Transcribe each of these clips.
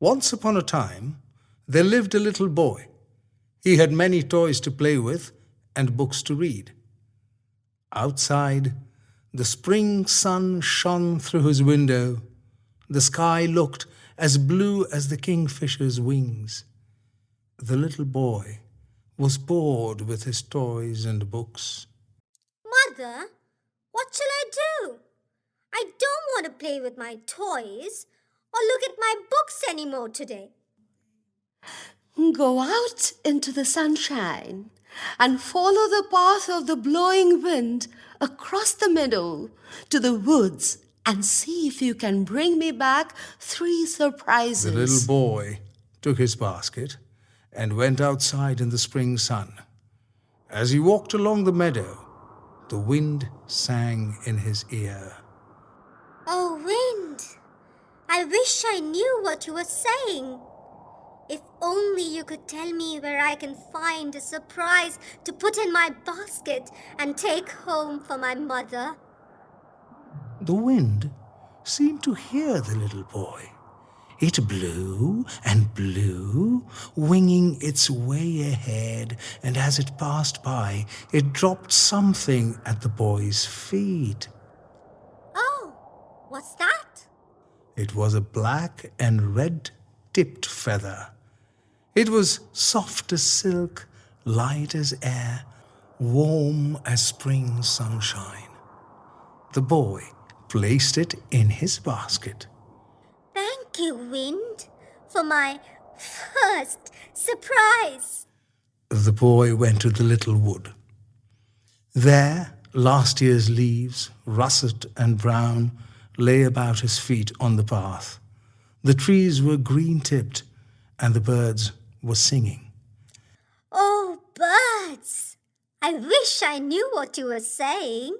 Once upon a time, there lived a little boy. He had many toys to play with and books to read. Outside, the spring sun shone through his window. The sky looked as blue as the kingfisher's wings. The little boy was bored with his toys and books. Mother, what shall I do? I don't want to play with my toys or look at my books anymore today. Go out into the sunshine and follow the path of the blowing wind across the meadow to the woods and see if you can bring me back 3 surprises. The little boy took his basket and went outside in the spring sun. As he walked along the meadow, the wind sang in his ear. Oh, wind, I wish I knew what you were saying. If only you could tell me where I can find a surprise to put in my basket and take home for my mother. The wind seemed to hear the little boy. It blew and blew, winging its way ahead, and as it passed by, it dropped something at the boy's feet. Oh, what's that? It was a black and red-tipped feather. It was soft as silk, light as air, warm as spring sunshine. The boy placed it in his basket. Thank you, wind, for my first surprise. The boy went to the little wood. There, last year's leaves, russet and brown, lay about his feet on the path. The trees were green-tipped, and the birds were singing. Oh, birds! I wish I knew what you were saying.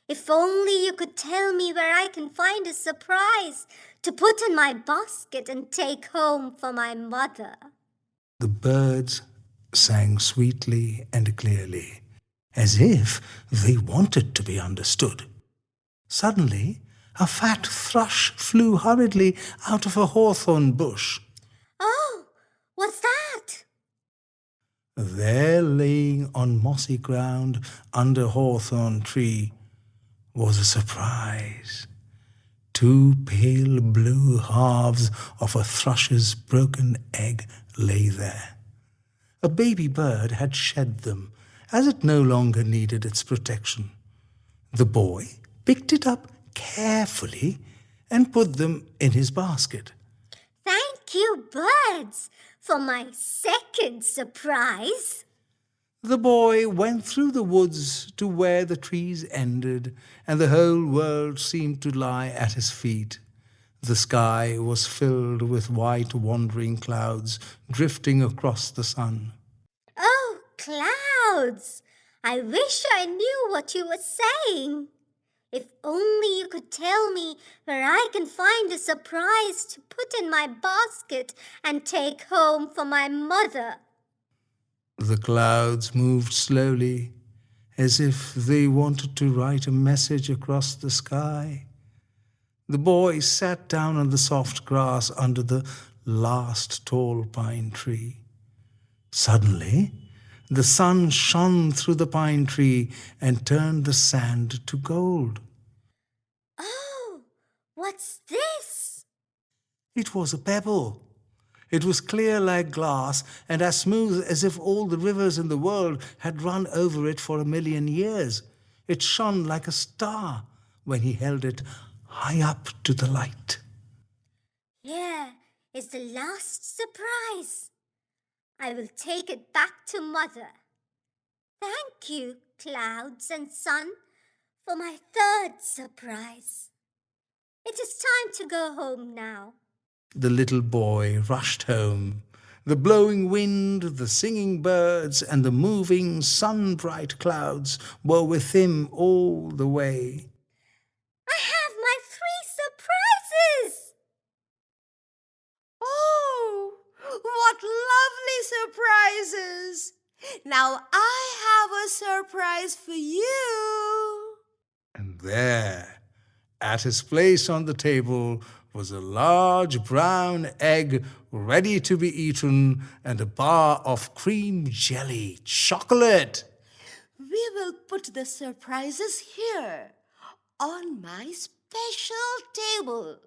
If only you could tell me where I can find a surprise to put in my basket and take home for my mother. The birds sang sweetly and clearly, as if they wanted to be understood. Suddenly, a fat thrush flew hurriedly out of a hawthorn bush. Oh, what's that? There, laying on mossy ground under a hawthorn tree, was a surprise. 2 pale blue halves of a thrush's broken egg lay there. A baby bird had shed them, as it no longer needed its protection. The boy picked it up carefully and put them in his basket. Thank you, birds, for my second surprise. The boy went through the woods to where the trees ended, and the whole world seemed to lie at his feet. The sky was filled with white wandering clouds drifting across the sun. Oh, clouds! I wish I knew what you were saying. If only you could tell me where I can find a surprise to put in my basket and take home for my mother. The clouds moved slowly, as if they wanted to write a message across the sky. The boy sat down on the soft grass under the last tall pine tree. Suddenly, the sun shone through the pine tree and turned the sand to gold. Oh, what's this? It was a pebble. It was clear like glass and as smooth as if all the rivers in the world had run over it for 1,000,000 years. It shone like a star when he held it high up to the light. Here is the last surprise. I will take it back to Mother. Thank you, clouds and sun, for my third surprise. It is time to go home now. The little boy rushed home. The blowing wind, the singing birds, and the moving sun-bright clouds were with him all the way. I have my 3 surprises! Oh, what lovely surprises! Now I have a surprise for you. And there, at his place on the table, was a large brown egg ready to be eaten and a bar of cream jelly chocolate. We will put the surprises here on my special table.